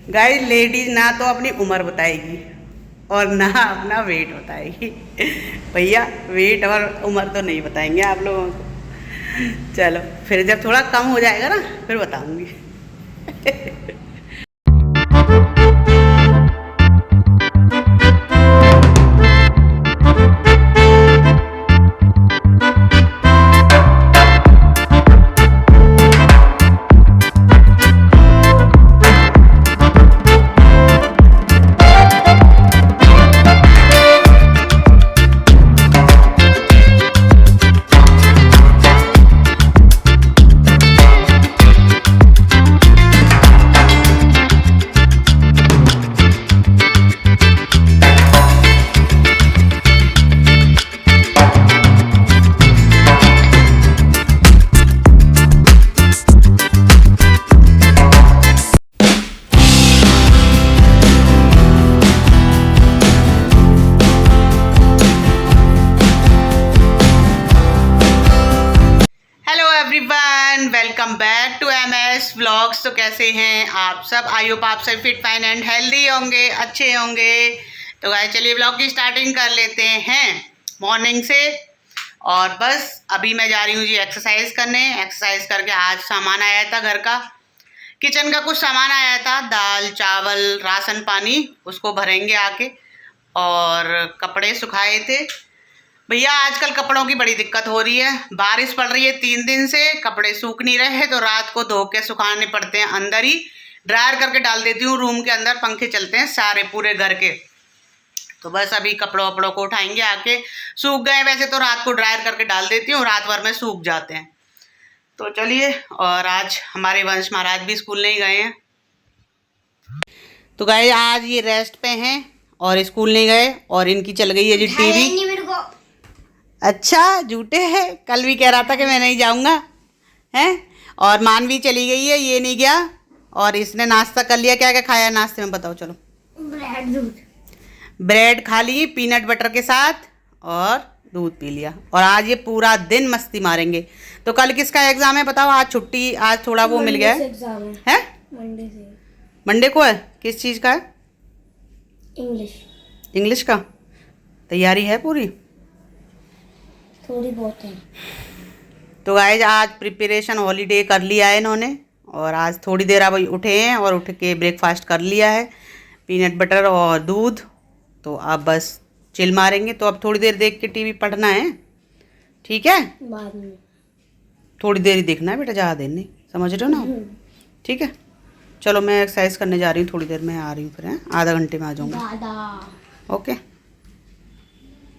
Guys ladies ना तो अपनी उम्र बताएगी और ना अपना वेट बताएगी। भैया वेट और उम्र तो नहीं बताएंगे आप लोगों को। चलो फिर जब थोड़ा कम हो जाएगा ना फिर बताऊंगी। Welcome back to MS vlogs. तो कैसे हैं आप सब? आई होप आप सब फिट फाइन एंड हेल्दी होंगे, अच्छे होंगे। तो गाइस चलिए व्लॉग की स्टार्टिंग कर लेते हैं मॉर्निंग से। और बस अभी मैं जा रही हूँ जी एक्सरसाइज करने। एक्सरसाइज करके आज सामान आया था घर का, किचन का कुछ सामान आया था, दाल चावल राशन पानी, उसको भरेंगे आके। और कपड़े सुखाए थे भैया। आजकल कपड़ों की बड़ी दिक्कत हो रही है, बारिश पड़ रही है 3 दिन से, कपड़े सूख नहीं रहे तो रात को धो के सुखाने पड़ते हैं। अंदर ही ड्रायर करके डाल देती हूँ, रूम के अंदर पंखे चलते हैं सारे पूरे घर के। तो बस अभी कपड़ों वपड़ों को उठाएंगे आके। सूख गए वैसे तो रात को ड्रायर करके डाल देती हूँ, रात भर में सूख जाते हैं। तो चलिए, और आज हमारे वंश महाराज भी स्कूल नहीं गए हैं। तो गए आज ये रेस्ट पे हैं और स्कूल नहीं गए। और इनकी चल गई है जी टीवी। अच्छा झूठे है, कल भी कह रहा था कि मैं नहीं जाऊंगा हैं। और मानवी चली गई है, ये नहीं गया। और इसने नाश्ता कर लिया। क्या क्या खाया नाश्ते में बताओ? चलो ब्रेड दूध, ब्रेड खा ली पीनट बटर के साथ और दूध पी लिया। और आज ये पूरा दिन मस्ती मारेंगे। तो कल किसका एग्जाम है बताओ? आज छुट्टी, आज थोड़ा वो मिल गया है। मंडे से, मंडे को है। किस चीज़ का है? इंग्लिश। इंग्लिश का तैयारी है पूरी? थोड़ी बहुत है। तो गाइस आज प्रिपरेशन हॉलीडे कर लिया है इन्होंने। और आज थोड़ी देर अब उठे हैं और उठ के ब्रेकफास्ट कर लिया है, पीनट बटर और दूध। तो अब बस चिल मारेंगे। तो अब थोड़ी देर देख के टीवी पढ़ना है, ठीक है? बाद में थोड़ी देर ही देखना है बेटा, ज़्यादा देर नहीं, समझ रहे हो ना? ठीक है चलो, मैं एक्सरसाइज करने जा रही हूँ, थोड़ी देर में आ रही हूँ। फिर आधा घंटे में आ जाऊँगा। ओके।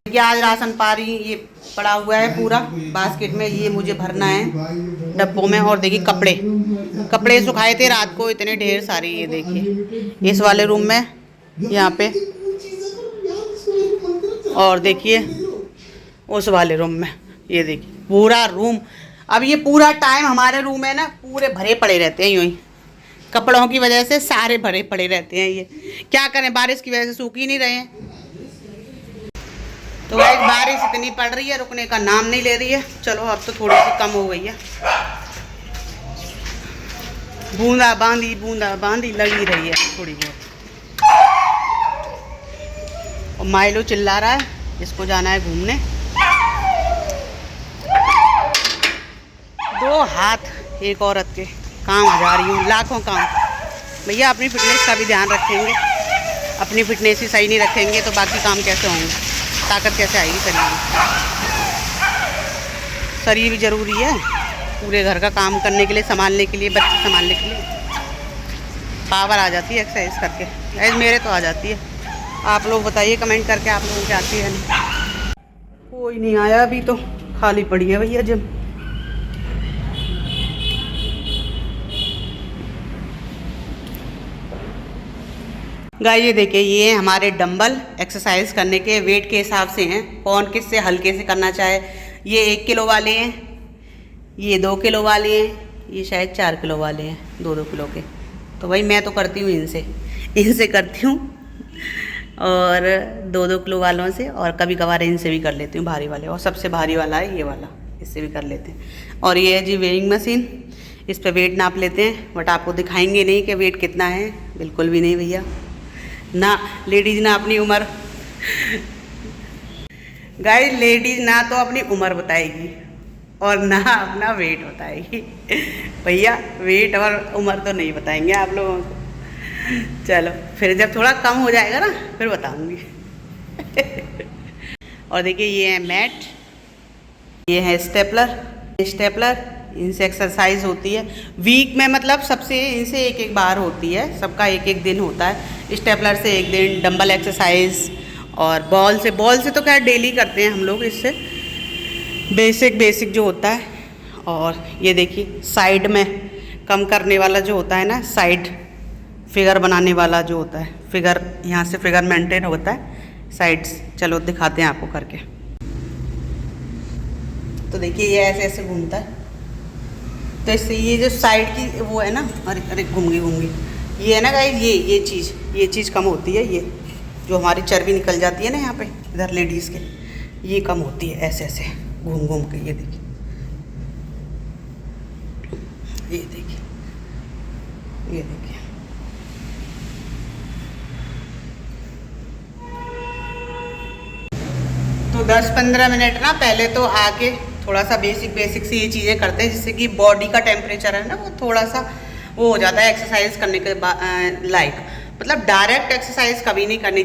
ये आज राशन पानी ये पड़ा हुआ है पूरा बास्केट में, ये मुझे भरना है डब्बों में। और देखिए कपड़े सुखाए थे रात को इतने ढेर सारे। ये देखिए इस वाले रूम में, यहाँ पे, और देखिए उस वाले रूम में, ये देखिए पूरा रूम। अब ये पूरा टाइम हमारे रूम है ना, पूरे भरे पड़े रहते हैं यूँ ही, कपड़ों की वजह से सारे भरे पड़े रहते हैं। ये क्या करें, बारिश की वजह से सूख ही नहीं रहे हैं। तो गाइस बारिश इतनी पड़ रही है, रुकने का नाम नहीं ले रही है। चलो अब तो थोड़ी सी कम हो गई है, बूंदा बांदी लगी रही है थोड़ी बहुत। और माइलो चिल्ला रहा है, इसको जाना है घूमने। 2 हाथ एक औरत के काम आ जा रही हूँ, लाखों काम। भैया अपनी फिटनेस का भी ध्यान रखेंगे, अपनी फिटनेस ही सही नहीं रखेंगे तो बाकी काम कैसे होंगे, ताकत कैसे आएगी शरीर में? शरीर भी ज़रूरी है पूरे घर का काम करने के लिए, संभालने के लिए, बच्चे संभालने के लिए। पावर आ जाती है एक्सरसाइज करके। ऐसे मेरे तो आ जाती है। आप लोग बताइए कमेंट करके, आप लोगों की आती है नहीं? कोई नहीं आया अभी, तो खाली पड़ी है भैया जिम। गाइस ये देखिए, ये हमारे डंबल एक्सरसाइज करने के वेट के हिसाब से हैं, कौन किससे हल्के से करना चाहे। ये 1 किलो वाले हैं, ये 2 किलो वाले हैं, ये शायद 4 किलो वाले हैं, 2-2 किलो के। तो भाई मैं तो करती हूँ इनसे करती हूँ, और 2-2 किलो वालों से, और कभी कभार इनसे भी कर लेती हूँ भारी वाले। और सबसे भारी वाला है ये वाला, इससे भी कर लेते हैं। और ये है जी वेइंग मशीन, इस पे वेट नाप लेते हैं, बट आपको दिखाएंगे नहीं कि वेट कितना है, बिल्कुल भी नहीं भैया ना। लेडीज़ ना अपनी उम्र गाइस, लेडीज़ ना तो अपनी उम्र बताएगी और ना अपना वेट बताएगी भैया, वेट और उम्र तो नहीं बताएंगे आप लोगों को। चलो फिर जब थोड़ा कम हो जाएगा ना फिर बताऊंगी और देखिए ये है मैट, ये है स्टेपलर, इनसे एक्सरसाइज होती है वीक में, मतलब सबसे इनसे एक एक बार होती है, सबका एक एक दिन होता है। स्टेपलर से एक दिन, डंबल एक्सरसाइज, और बॉल से तो खैर डेली करते हैं हम लोग, इससे बेसिक जो होता है। और ये देखिए साइड में कम करने वाला जो होता है ना, साइड फिगर बनाने वाला जो होता है, फिगर यहाँ से फिगर मेंटेन होता है साइड्स। चलो दिखाते हैं आपको करके। तो देखिए ये ऐसे ऐसे घूमता है, तो इससे ये जो साइड की वो है ना, अरे घूम गई ये है ना गाइस, ये चीज़ कम होती है। ये जो हमारी चर्बी निकल जाती है ना यहाँ पे इधर लेडीज़ के, ये कम होती है ऐसे ऐसे घूम के। ये देखिए तो 10-15 मिनट ना पहले तो आके थोड़ा सा बेसिक से ये चीज़ें करते हैं, जिससे कि बॉडी का टेम्परेचर है ना वो थोड़ा सा वो हो जाता है एक्सरसाइज करने के बाद। मतलब डायरेक्ट एक्सरसाइज कभी नहीं करनी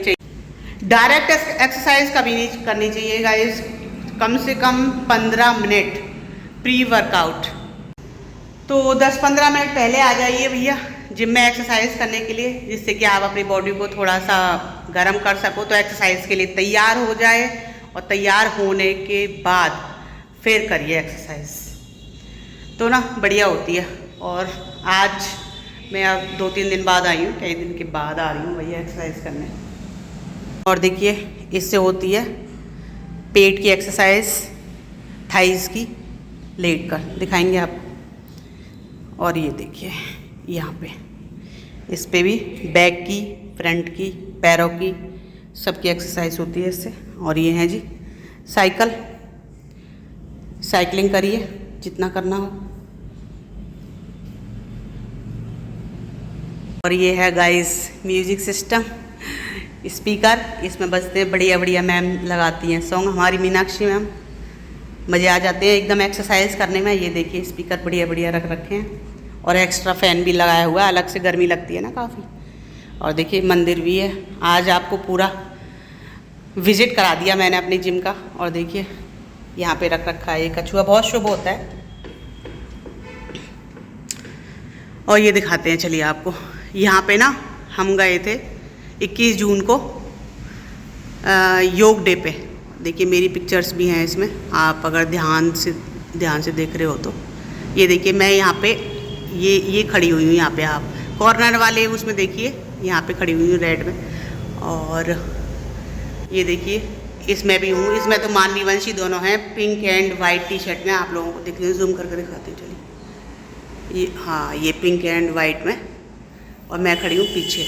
चाहिए, गाइस। कम से कम 15 मिनट प्री वर्कआउट, तो 10-15 मिनट पहले आ जाइए भैया जिम में एक्सरसाइज करने के लिए, जिससे कि आप अपनी बॉडी को थोड़ा सा गर्म कर सको, तो एक्सरसाइज के लिए तैयार हो जाए। और तैयार होने के बाद फिर करिए एक्सरसाइज, तो ना बढ़िया होती है। और आज मैं अब 2-3 दिन बाद आई हूँ, कई दिन के बाद आ रही हूँ भैया एक्सरसाइज करने। और देखिए इससे होती है पेट की एक्सरसाइज, थाइस की, लेट कर दिखाएंगे आपको। और ये देखिए यहाँ पे, इस पे भी बैक की, फ्रंट की, पैरों की, सबकी एक्सरसाइज होती है इससे। और ये है जी साइकिलिंग करिए जितना करना हो। और ये है गाइस म्यूजिक सिस्टम, स्पीकर, इसमें बजते हैं बढ़िया मैम लगाती हैं सॉन्ग, हमारी मीनाक्षी मैम, मज़े आ जाते हैं एकदम एक्सरसाइज करने में। ये देखिए स्पीकर बढ़िया रख रखे हैं, और एक्स्ट्रा फ़ैन भी लगाया हुआ है, अलग से गर्मी लगती है ना काफ़ी। और देखिए मंदिर भी है, आज आपको पूरा विजिट करा दिया मैंने अपनी जिम का। और देखिए यहाँ पे रख रखा है ये कछुआ, बहुत शुभ होता है। और ये दिखाते हैं चलिए आपको, यहाँ पे ना हम गए थे 21 जून को योग डे पे। देखिए मेरी पिक्चर्स भी हैं इसमें, आप अगर ध्यान से देख रहे हो तो। ये देखिए मैं यहाँ पे ये खड़ी हुई हूँ, यहाँ पे आप कॉर्नर वाले उसमें देखिए, यहाँ पे खड़ी हुई हूँ रेड में। और ये देखिए इसमें भी हूँ, इसमें तो मानवी वंशी दोनों हैं, pink and white T shirt में। आप लोगों को देखिए जूम करके दिखाते हैं चलिए, ये हाँ ये पिंक एंड वाइट में, और मैं खड़ी हूँ पीछे।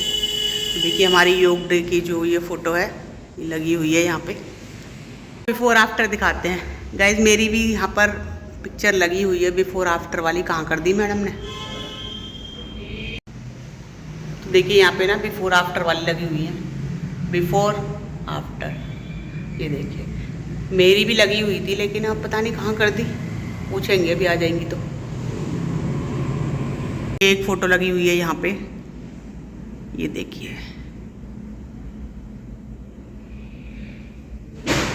देखिए हमारी योग डे की जो ये फ़ोटो है ये लगी हुई है यहाँ पे। बिफोर आफ्टर दिखाते हैं गाइज, मेरी भी यहाँ पर पिक्चर लगी हुई है बिफोर आफ्टर वाली, कहाँ कर दी मैडम ने। तो देखिए यहाँ पे ना बिफोर आफ्टर वाली लगी हुई है, बिफोर आफ्टर। ये देखिए मेरी भी लगी हुई थी, लेकिन अब पता नहीं कहाँ कर दी, पूछेंगे अभी आ जाएंगी तो। एक फ़ोटो लगी हुई है यहाँ पे, ये देखिए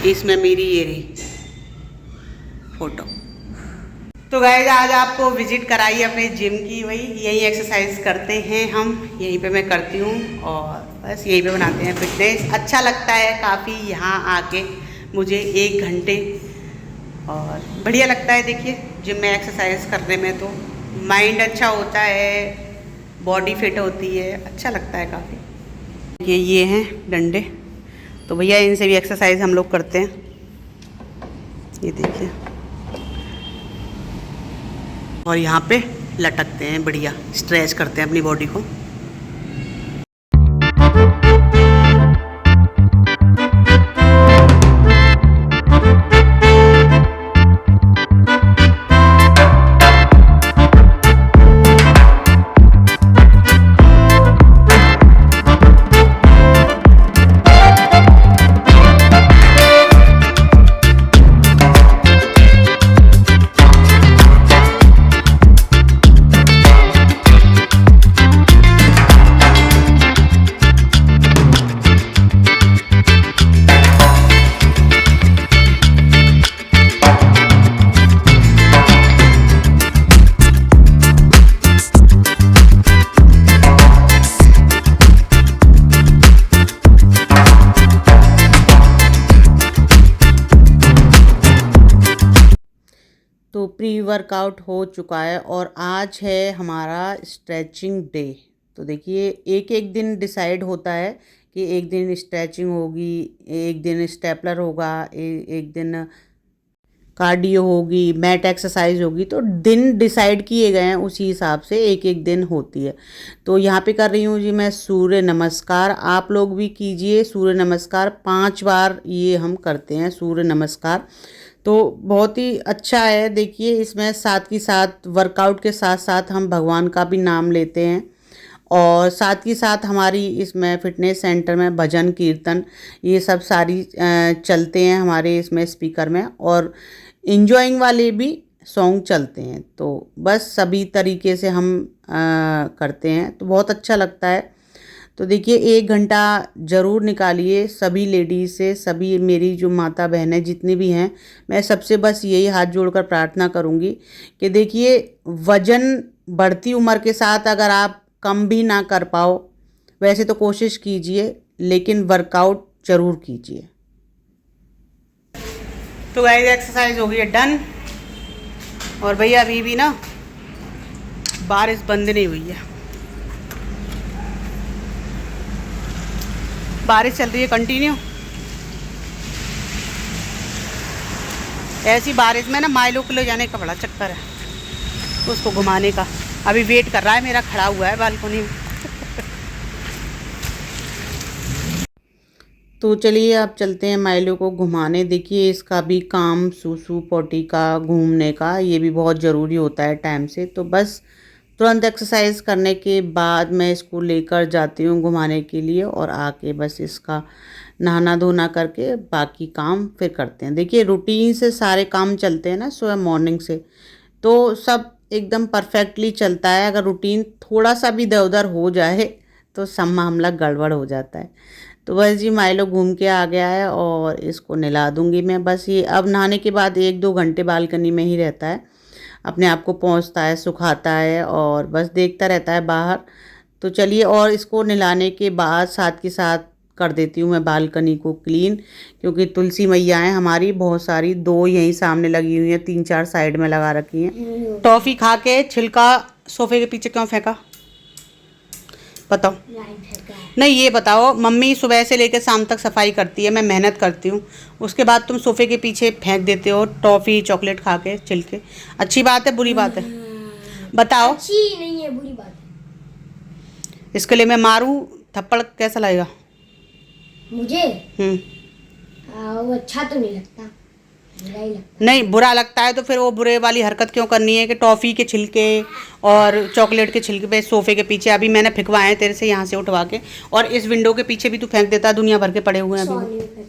इसमें मेरी ये रही फोटो। तो गाइस आज आपको विजिट कराई अपने जिम की, वही यही एक्सरसाइज करते हैं हम, यहीं पे मैं करती हूँ, और बस यहीं पे बनाते हैं फिटनेस। अच्छा लगता है काफ़ी यहाँ आके मुझे 1 घंटे, और बढ़िया लगता है। देखिए जिम में एक्सरसाइज करने में तो माइंड अच्छा होता है, बॉडी फिट होती है, अच्छा लगता है काफ़ी। ये हैं डंडे, तो भैया इनसे भी एक्सरसाइज हम लोग करते हैं। ये देखिए, और यहाँ पे लटकते हैं, बढ़िया स्ट्रेच करते हैं अपनी बॉडी को। वर्कआउट हो चुका है और आज है हमारा स्ट्रेचिंग डे। तो देखिए एक एक दिन डिसाइड होता है कि एक दिन स्ट्रेचिंग होगी, एक दिन स्टेपलर होगा, एक दिन कार्डियो होगी, मैट एक्सरसाइज होगी। तो दिन डिसाइड किए गए हैं, उसी हिसाब से एक एक दिन होती है। तो यहाँ पे कर रही हूँ जी मैं सूर्य नमस्कार। आप लोग भी कीजिए सूर्य नमस्कार, 5 बार ये हम करते हैं सूर्य नमस्कार। तो बहुत ही अच्छा है। देखिए इसमें साथ ही साथ वर्कआउट के साथ साथ हम भगवान का भी नाम लेते हैं और साथ ही साथ हमारी इसमें फिटनेस सेंटर में भजन कीर्तन ये सब सारी चलते हैं हमारे इसमें स्पीकर में, और इंजॉइंग वाले भी सॉन्ग चलते हैं। तो बस सभी तरीके से हम करते हैं तो बहुत अच्छा लगता है। तो देखिए 1 घंटा ज़रूर निकालिए सभी लेडीज़ से, सभी मेरी जो माता बहनें जितनी भी हैं, मैं सबसे बस यही हाथ जोड़कर प्रार्थना करूँगी कि देखिए वज़न बढ़ती उम्र के साथ अगर आप कम भी ना कर पाओ, वैसे तो कोशिश कीजिए लेकिन वर्कआउट ज़रूर कीजिए। तो गाइस एक्सरसाइज हो गई है डन। और भैया अभी भी ना बारिश बंद नहीं हुई है, बारिश चल रही है कंटिन्यू। ऐसी बारिश में ना माइलों को ले जाने का बड़ा चक्कर है, उसको घुमाने का। अभी वेट कर रहा है मेरा, खड़ा हुआ है बालकनी में। तो चलिए आप चलते हैं माइलो को घुमाने। देखिए इसका भी काम सूसू पोटी का घूमने का ये भी बहुत ज़रूरी होता है टाइम से। तो बस तुरंत एक्सरसाइज करने के बाद मैं इसको लेकर जाती हूँ घुमाने के लिए, और आके बस इसका नहाना धोना करके बाकी काम फिर करते हैं। देखिए रूटीन से सारे काम चलते हैं ना सुबह मॉर्निंग से, तो सब एकदम परफेक्टली चलता है। अगर रूटीन थोड़ा सा भी इधर उधर हो जाए तो सब मामला गड़बड़ हो जाता है। तो बस जी माइलो घूम के आ गया है और इसको नहला दूंगी मैं। बस ये अब नहाने के बाद 1-2 घंटे बालकनी में ही रहता है, अपने आप को पोंछता है, सुखाता है और बस देखता रहता है बाहर। तो चलिए, और इसको नहलाने के बाद साथ के साथ कर देती हूँ मैं बालकनी को क्लीन, क्योंकि तुलसी मैया हैं हमारी बहुत सारी, 2 यहीं सामने लगी हुई हैं, 3-4 साइड में लगा रखी हैं। टॉफ़ी खा के छिलका सोफे के पीछे क्यों फेंका बताओ? नहीं ये बताओ, मम्मी सुबह से लेकर शाम तक सफाई करती है, मैं मेहनत करती हूँ, उसके बाद तुम सोफे के पीछे फेंक देते हो टॉफ़ी चॉकलेट खा के छिलके। अच्छी बात है बुरी बात है बताओ? अच्छी नहीं है, बुरी बात है। इसके लिए मैं मारूं थप्पड़, कैसा लगेगा मुझे? वो अच्छा तो नहीं लगता, बुरा ही लगता। नहीं बुरा लगता है तो फिर वो बुरे वाली हरकत क्यों करनी है कि टॉफ़ी के छिलके और चॉकलेट के छिलके पे सोफे के पीछे अभी मैंने फेंकवाए हैं तेरे से यहाँ से उठवा के, और इस विंडो के पीछे भी तू फेंक देता है, दुनिया भर के पड़े हुए हैं अभी।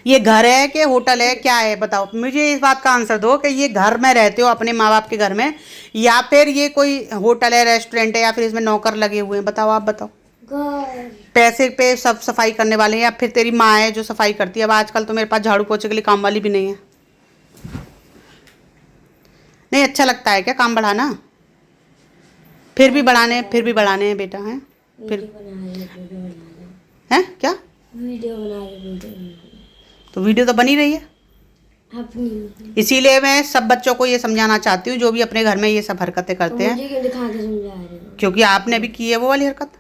ये घर है कि होटल है, क्या है बताओ मुझे? इस बात का आंसर दो कि ये घर में रहते हो अपने माँ बाप के घर में, या फिर ये कोई होटल है, रेस्टोरेंट है, या फिर इसमें नौकर लगे हुए हैं? बताओ आप बताओ। पैसे पे सब सफाई करने वाले हैं, या फिर तेरी माँ है जो सफाई करती है? अब आजकल तो मेरे पास झाड़ू पोछे के लिए काम वाली भी नहीं है। नहीं अच्छा लगता है क्या काम बढ़ाना? फिर भी बढ़ाने हैं बेटा, हैं फिर हैं क्या? वीडियो बना रहे। तो वीडियो तो बनी रही है, इसीलिए मैं सब बच्चों को ये समझाना चाहती हूँ जो भी अपने घर में ये सब हरकतें करते हैं। मुझे क्यों दिखा के समझा रहे हो? क्योंकि आपने भी की है वो वाली हरकत।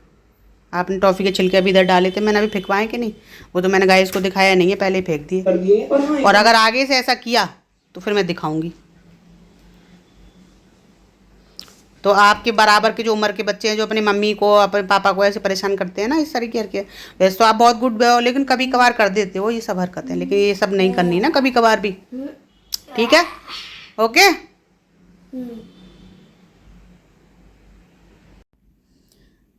आपने टॉफ़ी के छिलके अभी इधर डाले थे, मैंने अभी फेंकवाए कि नहीं? वो तो मैंने गाइस को दिखाया नहीं है, पहले ही फेंक दिए। और अगर आगे से ऐसा किया तो फिर मैं दिखाऊंगी। तो आपके बराबर के जो उम्र के बच्चे हैं जो अपनी मम्मी को अपने पापा को ऐसे परेशान करते हैं ना इस तरह की हरकत, वैसे तो आप बहुत गुड बॉय हो, लेकिन कभी कभार कर देते हो ये सब हरकतें, लेकिन ये सब नहीं करनी ना कभी कभार भी, ठीक है? ओके।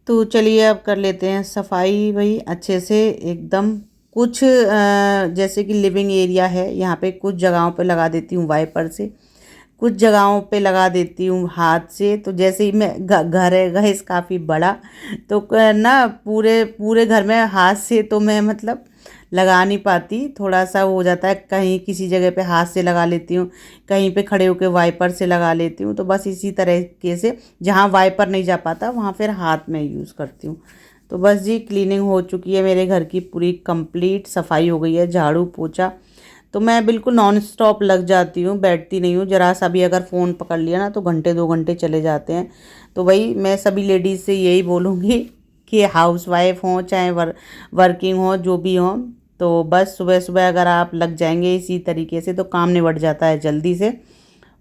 तो चलिए अब कर लेते हैं सफाई भाई अच्छे से एकदम। कुछ जैसे कि लिविंग एरिया है, यहाँ पे कुछ जगहों पे लगा देती हूँ वाइपर से, कुछ जगहों पे लगा देती हूँ हाथ से। तो जैसे ही मैं घर है गैस काफ़ी बड़ा, तो ना पूरे घर में हाथ से तो मैं मतलब लगा नहीं पाती, थोड़ा सा हो जाता है, कहीं किसी जगह पे हाथ से लगा लेती हूँ, कहीं पे खड़े होकर वाइपर से लगा लेती हूँ। तो बस इसी तरीके से जहाँ वाइपर नहीं जा पाता वहाँ फिर हाथ में यूज़ करती हूँ। तो बस जी क्लीनिंग हो चुकी है मेरे घर की पूरी कंप्लीट, सफाई हो गई है, झाड़ू पोछा। तो मैं बिल्कुल नॉन स्टॉप लग जाती हूँ, बैठती नहीं हूँ। ज़रा सा भी अगर फ़ोन पकड़ लिया ना तो घंटे 2 घंटे चले जाते हैं। तो वही मैं सभी लेडीज़ से यही बोलूँगी कि हाउसवाइफ हों चाहे वर्किंग हो, जो भी हों, तो बस सुबह सुबह अगर आप लग जाएंगे इसी तरीके से तो काम निबट जाता है जल्दी से।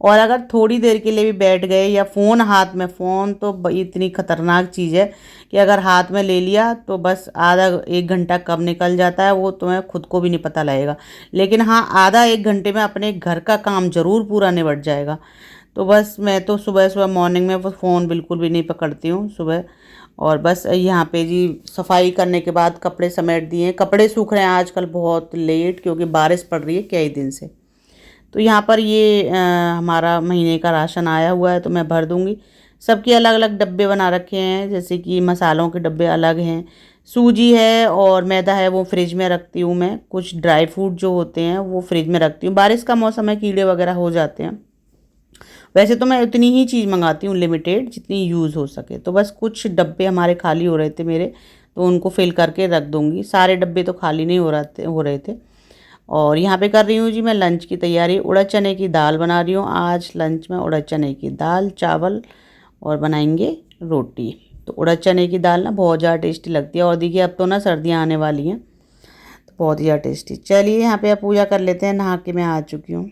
और अगर थोड़ी देर के लिए भी बैठ गए या फ़ोन हाथ में, फ़ोन तो इतनी ख़तरनाक चीज़ है कि अगर हाथ में ले लिया तो बस आधा 1 घंटा कब निकल जाता है वो तुम्हें खुद को भी नहीं पता लगेगा। लेकिन हाँ, आधा 1 घंटे में अपने घर का काम ज़रूर पूरा निबट जाएगा। तो बस मैं तो सुबह सुबह मॉर्निंग में वो फ़ोन बिल्कुल भी नहीं पकड़ती हूँ सुबह। और बस यहाँ पे जी सफाई करने के बाद कपड़े समेट दिए हैं। कपड़े सूख रहे हैं आजकल बहुत लेट, क्योंकि बारिश पड़ रही है कई दिन से। तो यहाँ पर ये हमारा महीने का राशन आया हुआ है तो मैं भर दूँगी। सबके अलग अलग डब्बे बना रखे हैं, जैसे कि मसालों के डब्बे अलग हैं, सूजी है और मैदा है वो फ्रिज में रखती हूँ मैं। कुछ ड्राई फ्रूट जो होते हैं वो फ्रिज में रखती हूँ। बारिश का मौसम है, कीड़े वगैरह हो जाते हैं। वैसे तो मैं उतनी ही चीज़ मंगाती हूँ लिमिटेड, जितनी यूज़ हो सके। तो बस कुछ डब्बे हमारे खाली हो रहे थे मेरे, तो उनको फिल करके रख दूँगी। सारे डब्बे तो खाली नहीं हो रहे थे। और यहाँ पे कर रही हूँ जी मैं लंच की तैयारी। उड़द चने की दाल बना रही हूँ आज लंच में। उड़द चने की दाल, चावल और बनाएंगे रोटी। तो उड़द चने की दाल ना बहुत ज़्यादा टेस्टी लगती है। और देखिए अब तो ना सर्दियाँ आने वाली हैं तो बहुत ही ज़्यादा टेस्टी। चलिए यहाँ पे अब पूजा कर लेते हैं। नहा के मैं आ चुकी हूँ।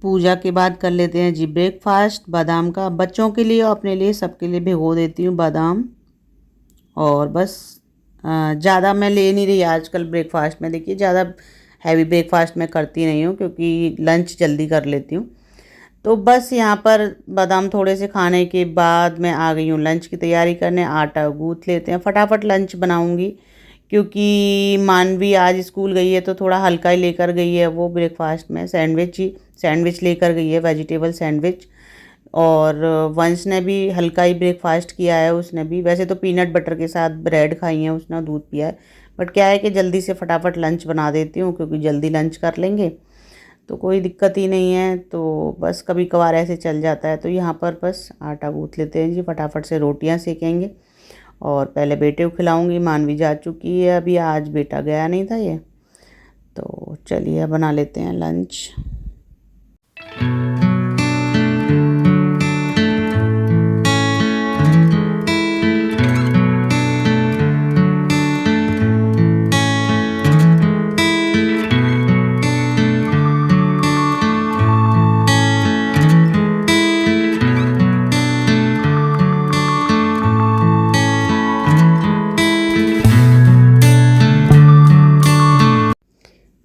पूजा के बाद कर लेते हैं जी ब्रेकफास्ट बादाम का। बच्चों के लिए और अपने लिए, सबके लिए भिगो देती हूँ बादाम। और बस ज़्यादा मैं ले नहीं रही आजकल ब्रेकफास्ट में। देखिए ज़्यादा हैवी ब्रेकफास्ट मैं करती नहीं हूँ क्योंकि लंच जल्दी कर लेती हूँ। तो बस यहाँ पर बादाम थोड़े से खाने के बाद मैं आ गई हूँ लंच की तैयारी करने। आटा गूँथ लेते हैं, फटाफट लंच बनाऊँगी क्योंकि मानवी आज स्कूल गई है तो थोड़ा हल्का ही लेकर गई है। वो ब्रेकफास्ट में सैंडविच लेकर गई है, वेजिटेबल सैंडविच। और वंश ने भी हल्का ही ब्रेकफास्ट किया है उसने भी। वैसे तो पीनट बटर के साथ ब्रेड खाई है उसने, दूध पिया है। बट क्या है कि जल्दी से फटाफट लंच बना देती हूँ क्योंकि जल्दी लंच कर लेंगे तो कोई दिक्कत ही नहीं है। तो बस कभी कभार ऐसे चल जाता है। तो यहाँ पर बस आटा गूँथ लेते हैं जी, फटाफट से रोटियाँ सेकेंगे। और पहले बेटे को खिलाऊंगी। मानवी जा चुकी है अभी, आज बेटा गया नहीं था ये। तो चलिए बना लेते हैं लंच।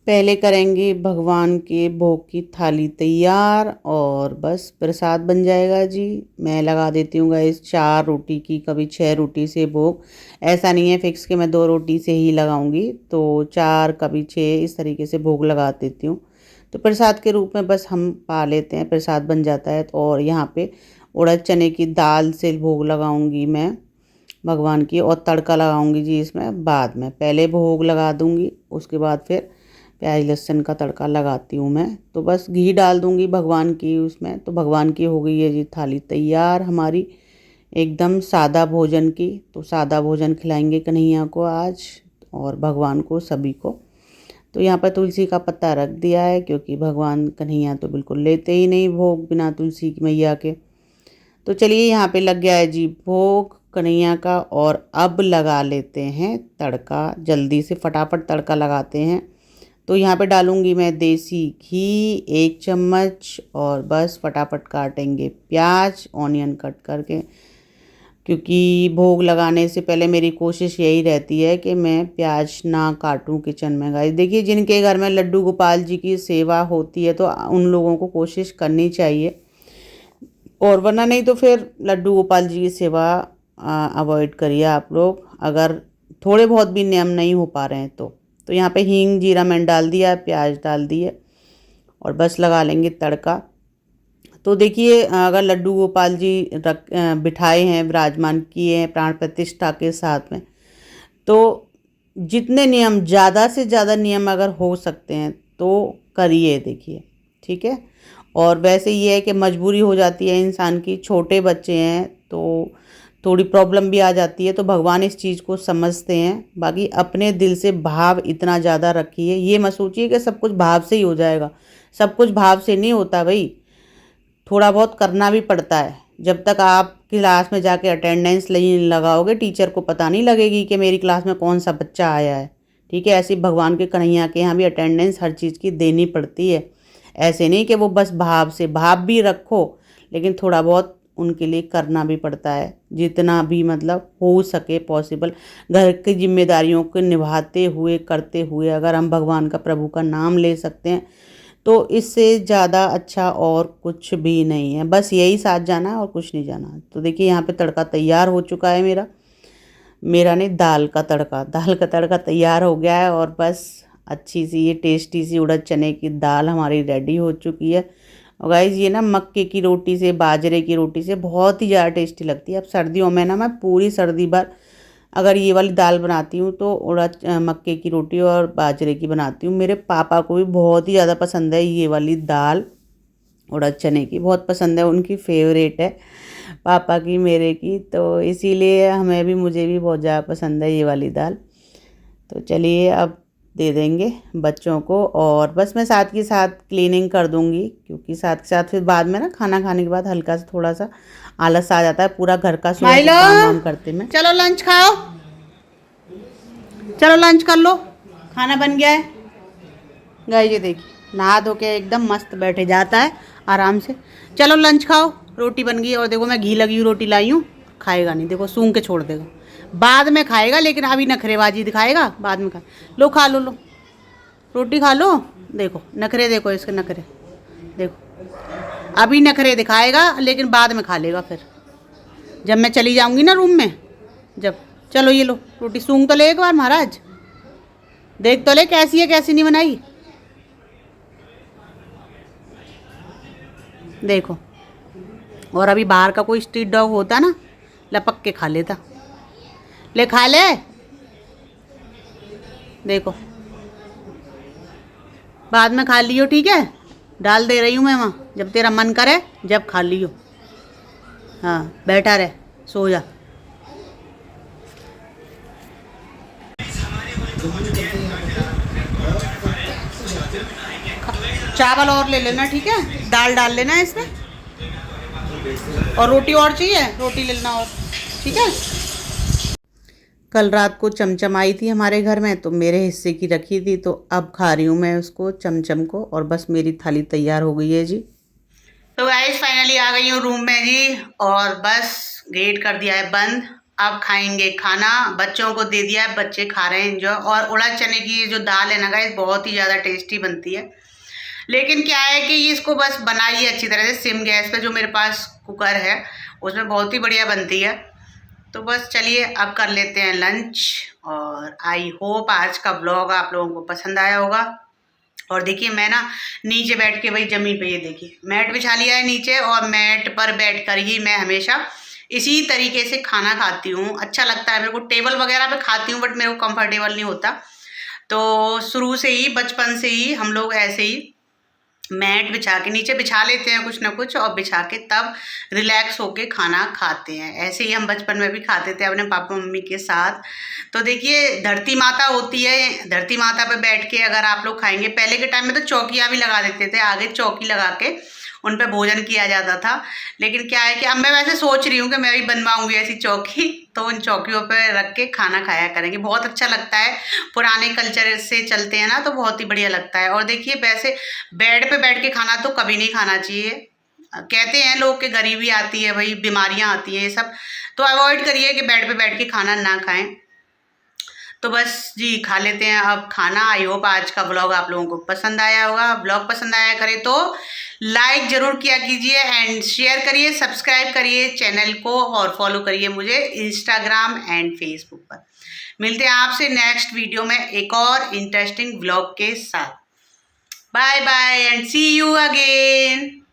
पहले करेंगे भगवान के भोग की थाली तैयार और बस प्रसाद बन जाएगा जी। मैं लगा देती हूँ गाइस 4 रोटी की, कभी 6 रोटी से भोग। ऐसा नहीं है फिक्स कि मैं 2 रोटी से ही लगाऊंगी, तो 4 कभी 6 इस तरीके से भोग लगा देती हूँ। तो प्रसाद के रूप में बस हम पा लेते हैं, प्रसाद बन जाता है। और यहाँ पे उड़द चने की दाल से भोग लगाऊंगी मैं भगवान की। और तड़का लगाऊंगी जी इसमें बाद में, पहले भोग लगा दूंगी उसके बाद फिर प्याज लहसुन का तड़का लगाती हूँ मैं। तो बस घी डाल दूँगी भगवान की उसमें। तो भगवान की हो गई है जी थाली तैयार हमारी, एकदम सादा भोजन की। तो सादा भोजन खिलाएंगे कन्हैया को आज और भगवान को, सभी को। तो यहाँ पर तुलसी का पत्ता रख दिया है क्योंकि भगवान कन्हैया तो बिल्कुल लेते ही नहीं भोग बिना तुलसी की मैया के। तो चलिए यहाँ पे लग गया है जी भोग कन्हैया का। और अब लगा लेते हैं तड़का, जल्दी से फटाफट तड़का लगाते हैं। तो यहाँ पे डालूँगी मैं देसी घी 1 चम्मच और बस फटाफट काटेंगे प्याज ऑनियन कट करके। क्योंकि भोग लगाने से पहले मेरी कोशिश यही रहती है कि मैं प्याज ना काटूं किचन में। गाइस देखिए, जिनके घर में लड्डू गोपाल जी की सेवा होती है तो उन लोगों को कोशिश करनी चाहिए, और वरना नहीं तो फिर लड्डू गोपाल जी की सेवा अवॉइड करिए आप लोग, अगर थोड़े बहुत भी नियम नहीं हो पा रहे हैं तो यहाँ पे हींग जीरा मैंने डाल दिया, प्याज डाल दिए और बस लगा लेंगे तड़का। तो देखिए, अगर लड्डू गोपाल जी बिठाए हैं, विराजमान किए हैं प्राण प्रतिष्ठा के साथ में, तो जितने नियम, ज़्यादा से ज़्यादा नियम अगर हो सकते हैं तो करिए। देखिए ठीक है। और वैसे ये है कि मजबूरी हो जाती है इंसान की, छोटे बच्चे हैं तो थोड़ी प्रॉब्लम भी आ जाती है, तो भगवान इस चीज़ को समझते हैं। बाकी अपने दिल से भाव इतना ज़्यादा रखिए, ये मत सोचिए कि सब कुछ भाव से ही हो जाएगा। सब कुछ भाव से नहीं होता भाई, थोड़ा बहुत करना भी पड़ता है। जब तक आप क्लास में जाके अटेंडेंस नहीं लगाओगे, टीचर को पता नहीं लगेगी कि मेरी क्लास में कौन सा बच्चा आया है। ठीक है, ऐसे भगवान के कन्हैया के यहाँ भी अटेंडेंस हर चीज़ की देनी पड़ती है। ऐसे नहीं कि वो बस भाव से, भाव भी रखो लेकिन थोड़ा बहुत उनके लिए करना भी पड़ता है, जितना भी मतलब हो सके पॉसिबल। घर की जिम्मेदारियों को निभाते हुए, करते हुए अगर हम भगवान का, प्रभु का नाम ले सकते हैं तो इससे ज़्यादा अच्छा और कुछ भी नहीं है। बस यही साथ जाना है और कुछ नहीं जाना। तो देखिए, यहाँ पे तड़का तैयार हो चुका है मेरा नहीं, दाल का तड़का तैयार हो गया है। और बस अच्छी सी ये टेस्टी सी उड़द चने की दाल हमारी रेडी हो चुकी है। और गाइस ये ना मक्के की रोटी से, बाजरे की रोटी से बहुत ही ज़्यादा टेस्टी लगती है। अब सर्दियों में ना मैं पूरी सर्दी भर अगर ये वाली दाल बनाती हूँ तो उड़द मक्के की रोटी और बाजरे की बनाती हूँ। मेरे पापा को भी बहुत ही ज़्यादा पसंद है ये वाली दाल, उड़द चने की बहुत पसंद है, उनकी फेवरेट है पापा की, मेरे की, तो इसीलिए हमें भी, मुझे भी बहुत ज़्यादा पसंद है ये वाली दाल। तो चलिए अब दे देंगे बच्चों को, और बस मैं साथ के साथ क्लीनिंग कर दूंगी, क्योंकि साथ के साथ फिर बाद में ना खाना खाने के बाद हल्का सा थोड़ा सा आलस आ जाता है पूरा घर का काम वाम करते में। चलो लंच खाओ, चलो लंच कर लो, खाना बन गया है। गाइस ये देखिए, नहा धो के एकदम मस्त बैठे जाता है आराम से। चलो लंच खाओ, रोटी बन गई, और देखो मैं घी लगी हुई रोटी लाई हूँ, खाएगा नहीं, देखो सूंघ के छोड़ देगा, बाद में खाएगा लेकिन अभी नखरेबाजी दिखाएगा, बाद में खा लो, खा लो, लो रोटी खा लो। देखो नखरे, देखो इसके नखरे देखो, अभी नखरे दिखाएगा लेकिन बाद में खा लेगा फिर जब मैं चली जाऊंगी ना रूम में, जब। चलो ये लो रोटी, सूंघ तो ले एक बार महाराज, देख तो ले कैसी है कैसी नहीं बनाई, देखो। और अभी बाहर का कोई स्ट्रीट डॉग होता ना, लपक के खा लेता। ले खा ले, देखो बाद में खा लियो, ठीक है, डाल दे रही हूँ मैं वहाँ, जब तेरा मन करे जब खा लियो। हाँ बैठा रहे, सो जा। चावल और ले लेना, ठीक है, दाल डाल लेना इसमें, और रोटी और चाहिए, रोटी ले लेना और, ठीक है। कल रात को चमचम आई थी हमारे घर में, तो मेरे हिस्से की रखी थी, तो अब खा रही हूँ मैं उसको, चमचम को, और बस मेरी थाली तैयार हो गई है जी। तो गाइस फाइनली आ गई हूँ रूम में जी, और बस गेट कर दिया है बंद। अब खाएंगे खाना, बच्चों को दे दिया है, बच्चे खा रहे हैं एंजॉय। और उड़द चने की जो दाल है ना गाइस, बहुत ही ज़्यादा टेस्टी बनती है, लेकिन क्या है कि इसको बस बनाइए अच्छी तरह से, सिम गैस पे, जो मेरे पास कुकर है उसमें बहुत ही बढ़िया बनती है। तो बस चलिए अब कर लेते हैं लंच, और आई होप आज का ब्लॉग आप लोगों को पसंद आया होगा। और देखिए मैं ना नीचे बैठ के, भाई ज़मीन पे, ये देखिए मैट बिछा लिया है नीचे, और मैट पर बैठ कर ही मैं हमेशा इसी तरीके से खाना खाती हूँ। अच्छा लगता है मेरे को, टेबल वगैरह पे खाती हूँ बट मेरे को कंफर्टेबल नहीं होता। तो शुरू से ही, बचपन से ही हम लोग ऐसे ही मैट बिछा के नीचे बिछा लेते हैं कुछ ना कुछ, और बिछा के तब रिलैक्स होके खाना खाते हैं। ऐसे ही हम बचपन में भी खाते थे अपने पापा मम्मी के साथ। तो देखिए धरती माता होती है, धरती माता पे बैठ के अगर आप लोग खाएंगे, पहले के टाइम में तो चौकियाँ भी लगा देते थे, आगे चौकी लगा के उन पे भोजन किया जाता था। लेकिन क्या है कि अब मैं वैसे सोच रही हूँ कि मैं भी बनवाऊंगी ऐसी चौकी, तो उन चौकियों पे रख के खाना खाया करेंगे, बहुत अच्छा लगता है। पुराने कल्चर से चलते हैं ना, तो बहुत ही बढ़िया लगता है। और देखिए वैसे बेड पे बैठ के खाना तो कभी नहीं खाना चाहिए, कहते हैं लोग कि गरीबी आती है, भाई बीमारियां आती हैं, ये सब तो अवॉइड करिए कि बेड पे बैठ के खाना ना खाएं। तो बस जी खा लेते हैं अब खाना। आई होप आज का व्लॉग आप लोगों को पसंद आया होगा। व्लॉग पसंद आया करे तो लाइक जरूर किया कीजिए एंड शेयर करिए, सब्सक्राइब करिए चैनल को और फॉलो करिए मुझे इंस्टाग्राम एंड फेसबुक पर। मिलते हैं आपसे नेक्स्ट वीडियो में एक और इंटरेस्टिंग व्लॉग के साथ। Bye bye and see you again.